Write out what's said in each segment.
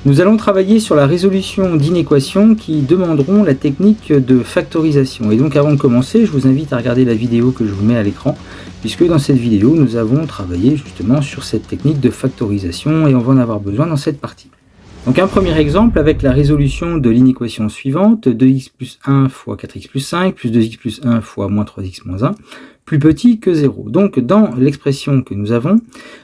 Nous allons travailler sur la résolution d'inéquations qui demanderont la technique de factorisation. Et donc avant de commencer, je vous invite à regarder la vidéo que je vous mets à l'écran, puisque dans cette vidéo, nous avons travaillé justement sur cette technique de factorisation et on va en avoir besoin dans cette partie. Donc un premier exemple avec la résolution de l'inéquation suivante, 2x plus 1 fois 4x plus 5 plus 2x plus 1 fois moins 3x moins 1 plus petit que 0. Donc dans l'expression que nous avons,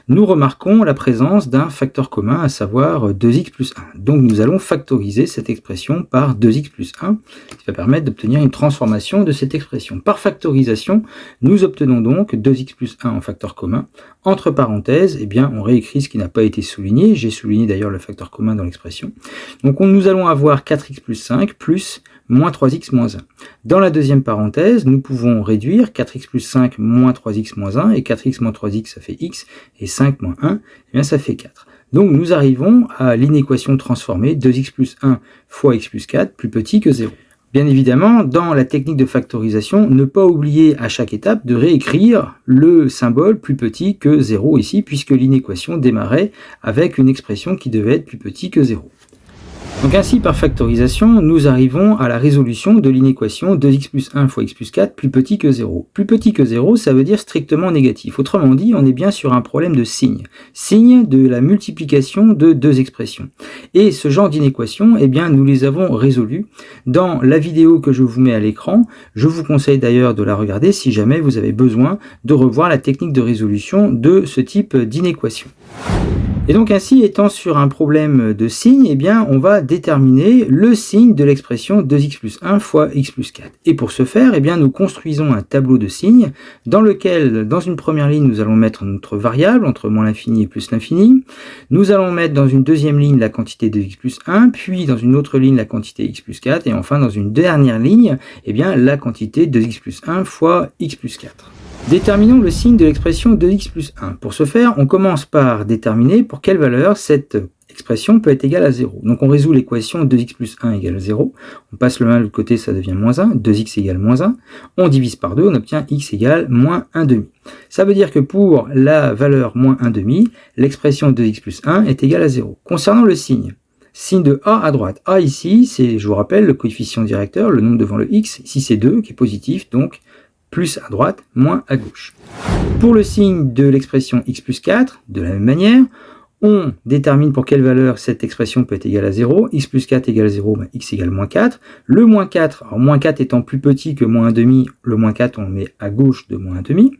nous remarquons la présence d'un facteur commun, à savoir 2x plus 1. Donc nous allons factoriser cette expression par 2x plus 1, qui va permettre d'obtenir une transformation de cette expression. Par factorisation, nous obtenons donc 2x plus 1 en facteur commun. Entre parenthèses, eh bien, on réécrit ce qui n'a pas été souligné. J'ai souligné d'ailleurs le facteur commun dans l'expression. Donc nous allons avoir 4x plus 5 plus moins 3x moins 1. Dans la deuxième parenthèse, nous pouvons réduire 4x plus 5 moins 3x moins 1, et 4x moins 3x ça fait x, et 5 moins 1, eh bien ça fait 4. Donc nous arrivons à l'inéquation transformée 2x plus 1 fois x plus 4 plus petit que 0. Bien évidemment, dans la technique de factorisation, ne pas oublier à chaque étape de réécrire le symbole plus petit que 0 ici, puisque l'inéquation démarrait avec une expression qui devait être plus petit que 0. Donc ainsi, par factorisation, nous arrivons à la résolution de l'inéquation 2x plus 1 fois x plus 4 plus petit que 0. Plus petit que 0, ça veut dire strictement négatif. Autrement dit, on est bien sur un problème de signe. Signe de la multiplication de deux expressions. Et ce genre d'inéquation, eh bien, nous les avons résolues dans la vidéo que je vous mets à l'écran. Je vous conseille d'ailleurs de la regarder si jamais vous avez besoin de revoir la technique de résolution de ce type d'inéquation. Et donc ainsi, étant sur un problème de signe, eh bien, on va déterminer le signe de l'expression 2x plus 1 fois x plus 4. Et pour ce faire, eh bien, nous construisons un tableau de signes dans lequel, dans une première ligne, nous allons mettre notre variable entre moins l'infini et plus l'infini. Nous allons mettre dans une deuxième ligne la quantité de x plus 1, puis dans une autre ligne la quantité x plus 4, et enfin dans une dernière ligne, eh bien, la quantité de x plus 1 fois x plus 4. Déterminons le signe de l'expression 2x plus 1. Pour ce faire, on commence par déterminer pour quelle valeur cette expression peut être égale à 0. Donc on résout l'équation 2x plus 1 égale 0. On passe le 1 de l'autre côté, ça devient moins 1. 2x égale moins 1. On divise par 2, on obtient x égale moins 1 demi. Ça veut dire que pour la valeur moins 1 demi, l'expression 2x plus 1 est égale à 0. Concernant le signe, signe de A à droite. A ici, c'est, je vous rappelle, le coefficient directeur, le nombre devant le x. Ici c'est 2 qui est positif, donc plus à droite, moins à gauche. Pour le signe de l'expression x plus 4, de la même manière, on détermine pour quelle valeur cette expression peut être égale à 0. X plus 4 égale 0, ben x égale moins 4. Le moins 4, alors moins 4 étant plus petit que moins 1 demi, le moins 4 on le met à gauche de moins 1 demi.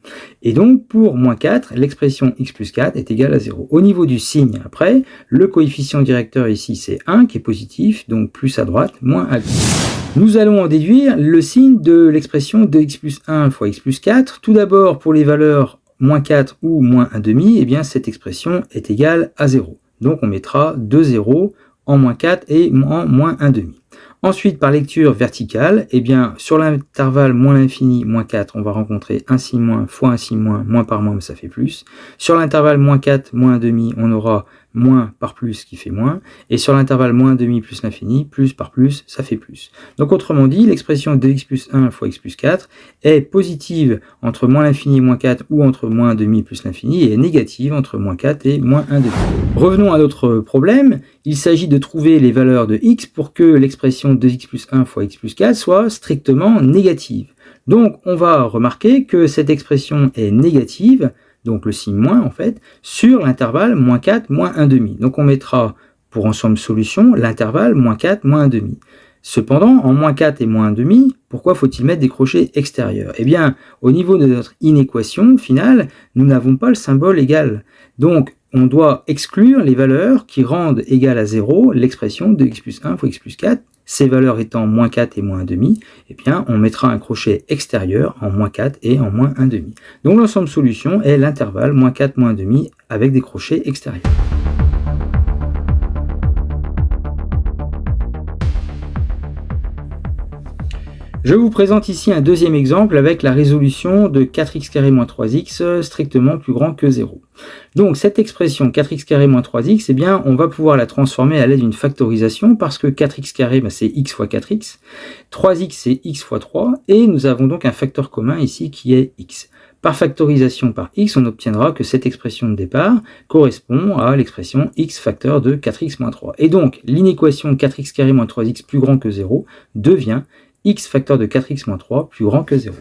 Et donc pour moins 4, l'expression x plus 4 est égale à 0. Au niveau du signe après, le coefficient directeur ici c'est 1 qui est positif, donc plus à droite, moins à gauche. Nous allons en déduire le signe de l'expression 2x plus 1 fois x plus 4. Tout d'abord, pour les valeurs moins 4 ou moins 1 demi, eh bien, cette expression est égale à 0. Donc on mettra 2 zéros en moins 4 et en moins 1 demi. Ensuite, par lecture verticale, eh bien, sur l'intervalle moins l'infini, moins 4, on va rencontrer un signe moins fois un signe moins par moins, mais ça fait plus. Sur l'intervalle moins 4, moins 1 demi, on aura moins par plus qui fait moins, et sur l'intervalle moins 1 demi plus l'infini, plus par plus, ça fait plus. Donc autrement dit, l'expression 2x plus 1 fois x plus 4 est positive entre moins l'infini et moins 4 ou entre moins 1 demi plus l'infini, et est négative entre moins 4 et moins 1 demi. Revenons à notre problème, il s'agit de trouver les valeurs de x pour que l'expression 2x plus 1 fois x plus 4 soit strictement négative. Donc on va remarquer que cette expression est négative, donc le signe moins en fait, sur l'intervalle moins 4, moins 1 demi. Donc on mettra pour ensemble solution l'intervalle moins 4, moins 1 demi. Cependant, en moins 4 et moins 1 demi, pourquoi faut-il mettre des crochets extérieurs? Eh bien, au niveau de notre inéquation finale, nous n'avons pas le symbole égal. Donc, on doit exclure les valeurs qui rendent égal à 0 l'expression de x plus 1 fois x plus 4. Ces valeurs étant moins 4 et moins 1 demi, eh bien, on mettra un crochet extérieur en moins 4 et en moins 1 demi. Donc, l'ensemble solution est l'intervalle moins 4, moins 1 demi avec des crochets extérieurs. Je vous présente ici un deuxième exemple avec la résolution de 4x carré moins 3x strictement plus grand que 0. Donc cette expression 4x carré moins 3x, eh bien, on va pouvoir la transformer à l'aide d'une factorisation parce que 4x carré, ben, c'est x fois 4x, 3x c'est x fois 3, et nous avons donc un facteur commun ici qui est x. Par factorisation par x, on obtiendra que cette expression de départ correspond à l'expression x facteur de 4x moins 3. Et donc, l'inéquation 4x carré moins 3x plus grand que 0 devient x facteur de 4x moins 3 plus grand que 0.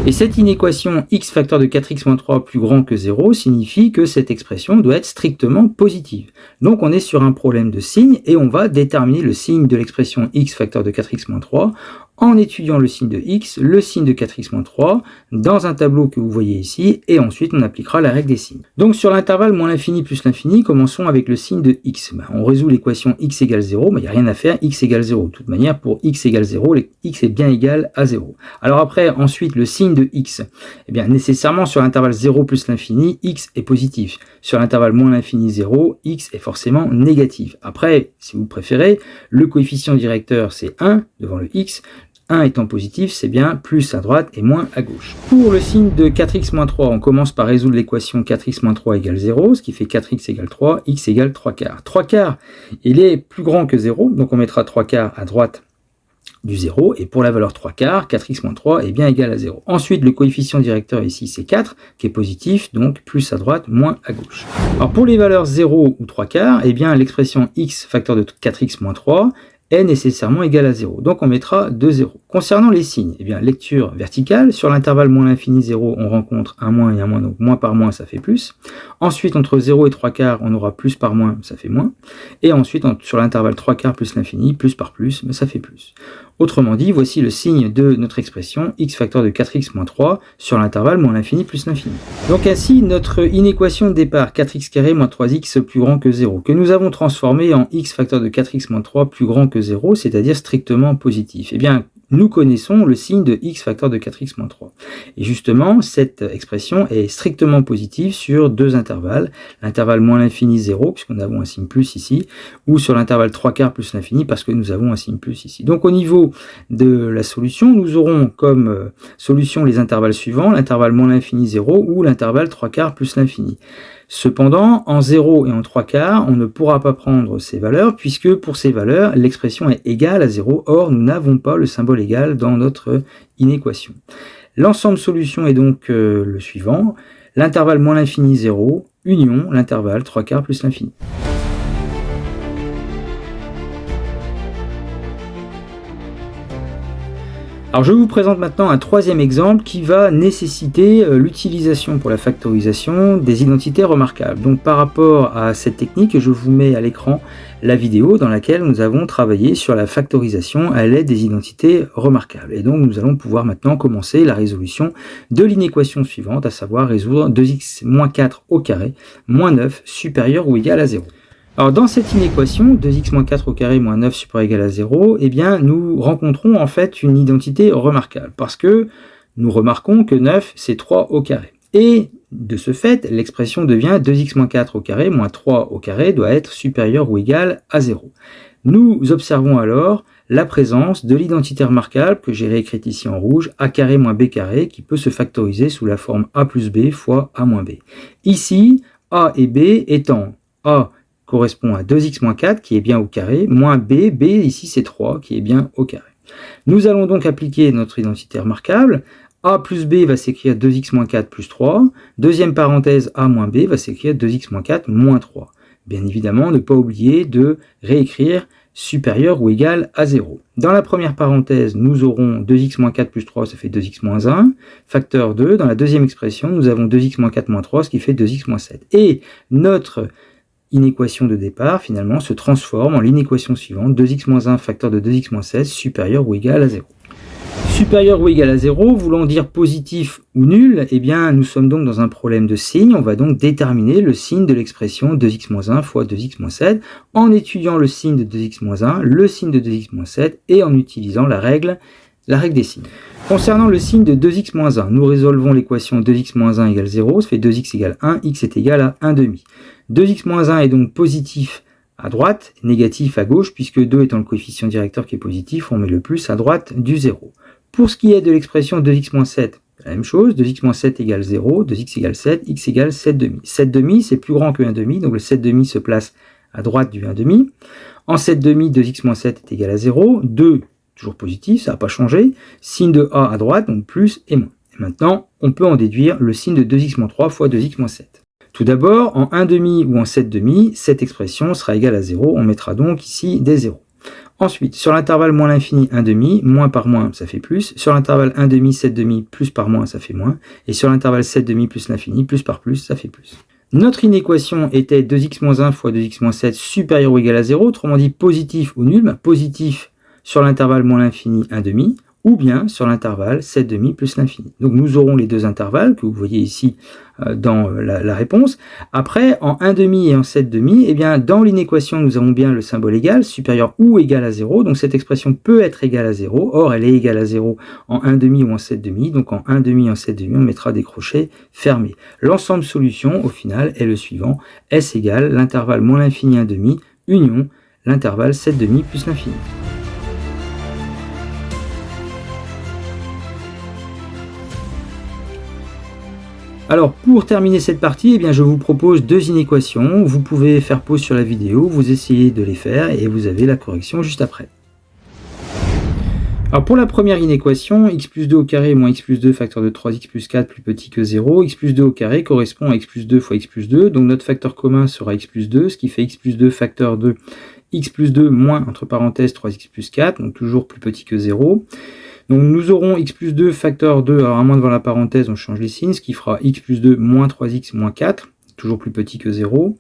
Et cette inéquation x facteur de 4x moins 3 plus grand que 0 signifie que cette expression doit être strictement positive. Donc on est sur un problème de signe et on va déterminer le signe de l'expression x facteur de 4x moins 3 en étudiant le signe de x, le signe de 4x moins 3, dans un tableau que vous voyez ici, et ensuite on appliquera la règle des signes. Donc sur l'intervalle moins l'infini plus l'infini, commençons avec le signe de x. On résout l'équation x égale 0, mais il n'y a rien à faire, x égale 0. De toute manière, pour x égale 0, x est bien égal à 0. Alors après, ensuite, le signe de x, eh bien nécessairement sur l'intervalle 0 plus l'infini, x est positif. Sur l'intervalle moins l'infini 0, x est forcément négatif. Après, si vous préférez, le coefficient directeur c'est 1 devant le x, 1 étant positif, c'est bien plus à droite et moins à gauche. Pour le signe de 4x moins 3, on commence par résoudre l'équation 4x moins 3 égale 0, ce qui fait 4x égale 3, x égale 3 quarts. 3 quarts, il est plus grand que 0, donc on mettra 3 quarts à droite du 0, et pour la valeur 3 quarts, 4x moins 3 est bien égal à 0. Ensuite, le coefficient directeur ici, c'est 4, qui est positif, donc plus à droite, moins à gauche. Alors pour les valeurs 0 ou 3 quarts, eh bien l'expression x facteur de 4x moins 3 est nécessairement égal à 0. Donc on mettra 2 0. Concernant les signes, eh bien lecture verticale, sur l'intervalle moins l'infini 0, on rencontre un moins et un moins, donc moins par moins, ça fait plus. Ensuite, entre 0 et 3 quarts, on aura plus par moins, ça fait moins. Et ensuite, sur l'intervalle 3 quarts plus l'infini, plus par plus, mais ça fait plus. Autrement dit, voici le signe de notre expression x facteur de 4x moins 3 sur l'intervalle moins l'infini plus l'infini. Donc ainsi, notre inéquation de départ 4x carré moins 3x plus grand que 0, que nous avons transformé en x facteur de 4x moins 3 plus grand que 0, c'est-à-dire strictement positif. Eh bien, nous connaissons le signe de x facteur de 4x moins 3. Et justement, cette expression est strictement positive sur deux intervalles, l'intervalle moins l'infini 0, puisqu'on avons un signe plus ici, ou sur l'intervalle 3 quarts plus l'infini, parce que nous avons un signe plus ici. Donc au niveau de la solution, nous aurons comme solution les intervalles suivants, l'intervalle moins l'infini 0 ou l'intervalle 3 quarts plus l'infini. Cependant, en 0 et en 3 quarts, on ne pourra pas prendre ces valeurs, puisque pour ces valeurs, l'expression est égale à 0. Or, nous n'avons pas le symbole égal dans notre inéquation. L'ensemble solution est donc le suivant. L'intervalle moins l'infini 0, union l'intervalle 3 quarts plus l'infini. Alors je vous présente maintenant un troisième exemple qui va nécessiter l'utilisation pour la factorisation des identités remarquables. Donc par rapport à cette technique, je vous mets à l'écran la vidéo dans laquelle nous avons travaillé sur la factorisation à l'aide des identités remarquables. Et donc nous allons pouvoir maintenant commencer la résolution de l'inéquation suivante, à savoir résoudre 2x moins 4 au carré moins 9 supérieur ou égal à 0. Alors dans cette inéquation, 2x moins 4 au carré moins 9 supérieur ou égal à 0, eh bien nous rencontrons en fait une identité remarquable, parce que nous remarquons que 9 c'est 3 au carré. Et de ce fait, l'expression devient 2x moins 4 au carré moins 3 au carré doit être supérieur ou égal à 0. Nous observons alors la présence de l'identité remarquable que j'ai réécrite ici en rouge, a carré moins b carré, qui peut se factoriser sous la forme a plus b fois a moins b. Ici, a et b étant a correspond à 2x moins 4 qui est bien au carré, moins b, b ici c'est 3 qui est bien au carré. Nous allons donc appliquer notre identité remarquable. A plus b va s'écrire 2x moins 4 plus 3. Deuxième parenthèse, a moins b va s'écrire 2x moins 4 moins 3. Bien évidemment, ne pas oublier de réécrire supérieur ou égal à 0. Dans la première parenthèse, nous aurons 2x moins 4 plus 3, ça fait 2x moins 1, facteur 2. Dans la deuxième expression, nous avons 2x moins 4 moins 3, ce qui fait 2x moins 7. Et notre inéquation de départ, finalement, se transforme en l'inéquation suivante, 2x moins 1 facteur de 2x moins 16 supérieur ou égal à 0. Supérieur ou égal à 0, voulant dire positif ou nul, eh bien, nous sommes donc dans un problème de signe. On va donc déterminer le signe de l'expression 2x moins 1 fois 2x moins 7 en étudiant le signe de 2x moins 1, le signe de 2x moins 7 et en utilisant la règle des signes. Concernant le signe de 2x moins 1, nous résolvons l'équation 2x moins 1 égale 0, ça fait 2x égale 1, x est égal à 1 demi. 2x moins 1 est donc positif à droite, négatif à gauche, puisque 2 étant le coefficient directeur qui est positif, on met le plus à droite du 0. Pour ce qui est de l'expression 2x moins 7, la même chose, 2x moins 7 égale 0, 2x égale 7, x égale 7 demi. 7 demi, c'est plus grand que 1 demi, donc le 7 demi se place à droite du 1 demi. En 7 demi, 2x moins 7 est égal à 0, 2, toujours positif, ça n'a pas changé, signe de A à droite, donc plus et moins. Maintenant, on peut en déduire le signe de 2x-3 fois 2x-7. Tout d'abord, en 1/2 ou en 7/2, cette expression sera égale à 0. On mettra donc ici des 0. Ensuite, sur l'intervalle moins l'infini, 1/2, moins par moins, ça fait plus. Sur l'intervalle 1/2, 7/2, plus par moins, ça fait moins. Et sur l'intervalle 7/2 plus l'infini, plus par plus, ça fait plus. Notre inéquation était 2x-1 fois 2x-7 supérieur ou égal à 0, autrement dit positif ou nul. Positif sur l'intervalle moins l'infini, 1/2, ou bien sur l'intervalle 7/2 plus l'infini. Donc nous aurons les deux intervalles que vous voyez ici dans la réponse. Après, en 1/2 et en 7/2, eh bien, dans l'inéquation, nous avons bien le symbole égal, supérieur ou égal à 0. Donc cette expression peut être égale à 0. Or, elle est égale à 0 en 1/2 ou en 7/2. Donc en 1/2 et en 7/2, on mettra des crochets fermés. L'ensemble solution, au final, est le suivant. S égale l'intervalle moins l'infini 1/2, union l'intervalle 7/2 plus l'infini. Alors, pour terminer cette partie, eh bien, je vous propose deux inéquations. Vous pouvez faire pause sur la vidéo, vous essayez de les faire et vous avez la correction juste après. Alors, pour la première inéquation, x plus 2 au carré moins x plus 2 facteur de 3x plus 4 plus petit que 0, x plus 2 au carré correspond à x plus 2 fois x plus 2. Donc, notre facteur commun sera x plus 2, ce qui fait x plus 2 facteur de x plus 2 moins, entre parenthèses, 3x plus 4, donc toujours plus petit que 0. Donc nous aurons x plus 2 facteur 2, alors à moins devant la parenthèse, on change les signes, ce qui fera x plus 2 moins 3x moins 4, toujours plus petit que 0.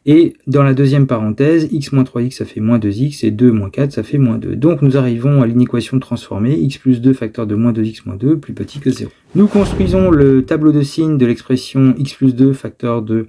Et dans la deuxième parenthèse, x moins 3x, ça fait moins 2x, et 2 moins 4, ça fait moins 2. Donc nous arrivons à l'inéquation transformée, x plus 2 facteur de moins 2x moins 2, plus petit que 0. Nous construisons le tableau de signes de l'expression x plus 2 facteur de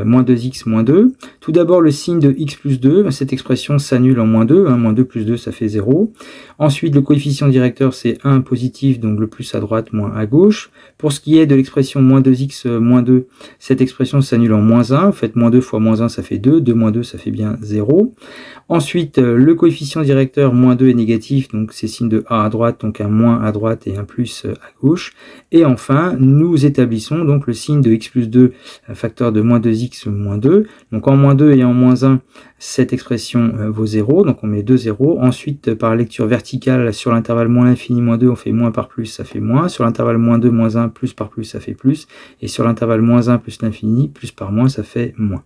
moins 2x moins 2. Tout d'abord, le signe de x plus 2, cette expression s'annule en moins 2, moins 2 plus 2, ça fait 0. Ensuite, le coefficient directeur, c'est 1 positif, donc le plus à droite, moins à gauche. Pour ce qui est de l'expression moins 2x moins 2, cette expression s'annule en moins 1. En fait, moins 2 fois moins 1, ça fait 2. 2 moins 2, ça fait bien 0. Ensuite, le coefficient directeur, moins 2 est négatif, donc c'est signe de a à droite, donc un moins à droite et un plus à gauche. Et enfin, nous établissons donc le signe de x plus 2, facteur de moins 2x moins 2. Donc en moins 2 et en moins 1, cette expression vaut 0, donc on met 2 0. Ensuite, par lecture verticale, sur l'intervalle moins l'infini moins 2, on fait moins par plus, ça fait moins. Sur l'intervalle moins 2 moins 1, plus par plus, ça fait plus. Et sur l'intervalle moins 1 plus l'infini, plus par moins, ça fait moins.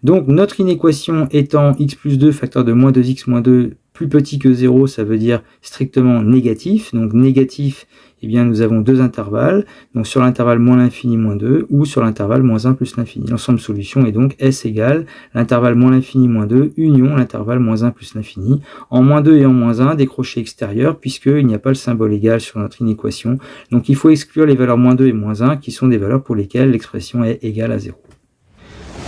Donc notre inéquation étant x plus 2 facteur de moins 2x moins 2 plus petit que 0, ça veut dire strictement négatif. Donc négatif, eh bien nous avons deux intervalles, donc sur l'intervalle moins l'infini moins 2 ou sur l'intervalle moins 1 plus l'infini. L'ensemble solution est donc S égale l'intervalle moins l'infini moins 2 union l'intervalle moins 1 plus l'infini. En moins 2 et en moins 1, des crochets extérieurs puisqu'il n'y a pas le symbole égal sur notre inéquation. Donc il faut exclure les valeurs moins 2 et moins 1 qui sont des valeurs pour lesquelles l'expression est égale à 0.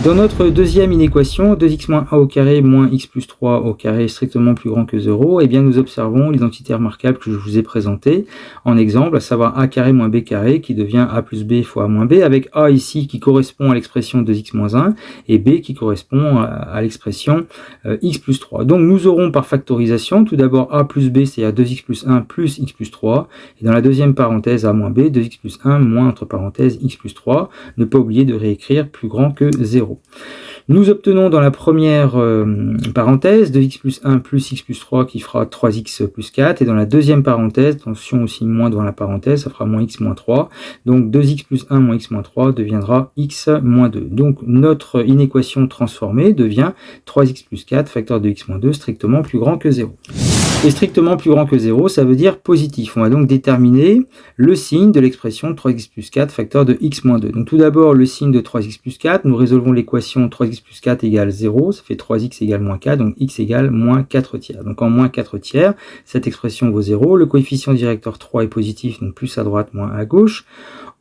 Dans notre deuxième inéquation, 2x moins 1 au carré moins x plus 3 au carré strictement plus grand que 0, eh bien nous observons l'identité remarquable que je vous ai présentée en exemple, à savoir a carré moins b carré qui devient a plus b fois a moins b, avec a ici qui correspond à l'expression 2x moins 1 et b qui correspond à l'expression x plus 3. Donc nous aurons par factorisation tout d'abord a plus b, c'est-à-dire 2x plus 1 plus x plus 3, et dans la deuxième parenthèse a moins b, 2x plus 1 moins entre parenthèses x plus 3, ne pas oublier de réécrire plus grand que 0. Nous obtenons dans la première parenthèse 2x plus 1 plus x plus 3 qui fera 3x plus 4, et dans la deuxième parenthèse, attention aussi moins devant la parenthèse, ça fera moins x moins 3, donc 2x plus 1 moins x moins 3 deviendra x moins 2. Donc notre inéquation transformée devient 3x plus 4 facteur de x moins 2 strictement plus grand que 0. Et strictement plus grand que 0, ça veut dire positif. On va donc déterminer le signe de l'expression 3x plus 4 facteur de x moins 2. Donc tout d'abord, le signe de 3x plus 4, nous résolvons l'équation 3x plus 4 égale 0, ça fait 3x égale moins 4, donc x égale moins 4 tiers. Donc en moins 4 tiers, cette expression vaut 0. Le coefficient directeur 3 est positif, donc plus à droite, moins à gauche.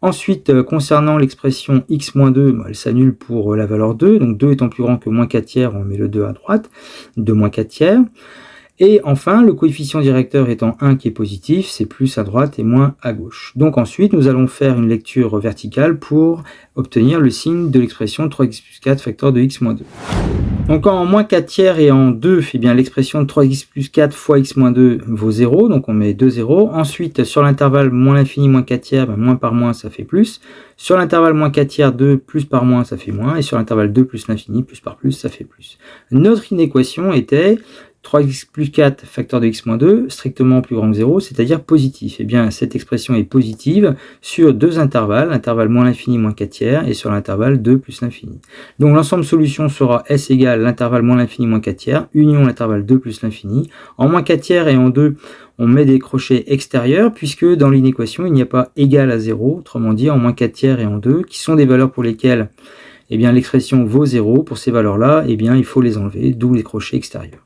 Ensuite, concernant l'expression x moins 2, elle s'annule pour la valeur 2, donc 2 étant plus grand que moins 4 tiers, on met le 2 à droite, de moins 4 tiers. Et enfin, le coefficient directeur étant 1 qui est positif, c'est plus à droite et moins à gauche. Donc ensuite, nous allons faire une lecture verticale pour obtenir le signe de l'expression 3x plus 4 facteur de x moins 2. Donc en moins 4 tiers et en 2, eh bien l'expression de 3x plus 4 fois x moins 2 vaut 0, donc on met 2 0. Ensuite, sur l'intervalle moins l'infini moins 4 tiers, moins par moins, ça fait plus. Sur l'intervalle moins 4 tiers, 2 plus par moins, ça fait moins. Et sur l'intervalle 2 plus l'infini, plus par plus, ça fait plus. Notre inéquation était 3x plus 4 facteur de x moins 2, strictement plus grand que 0, c'est-à-dire positif. Eh bien, cette expression est positive sur deux intervalles, l'intervalle moins l'infini moins 4 tiers, et sur l'intervalle 2 plus l'infini. Donc l'ensemble solution sera S égale l'intervalle moins l'infini moins 4 tiers, union l'intervalle 2 plus l'infini. En moins 4 tiers et en 2, on met des crochets extérieurs, puisque dans l'inéquation, il n'y a pas égal à 0, autrement dit en moins 4 tiers et en 2, qui sont des valeurs pour lesquelles eh bien, l'expression vaut 0. Pour ces valeurs-là, eh bien, il faut les enlever, d'où les crochets extérieurs.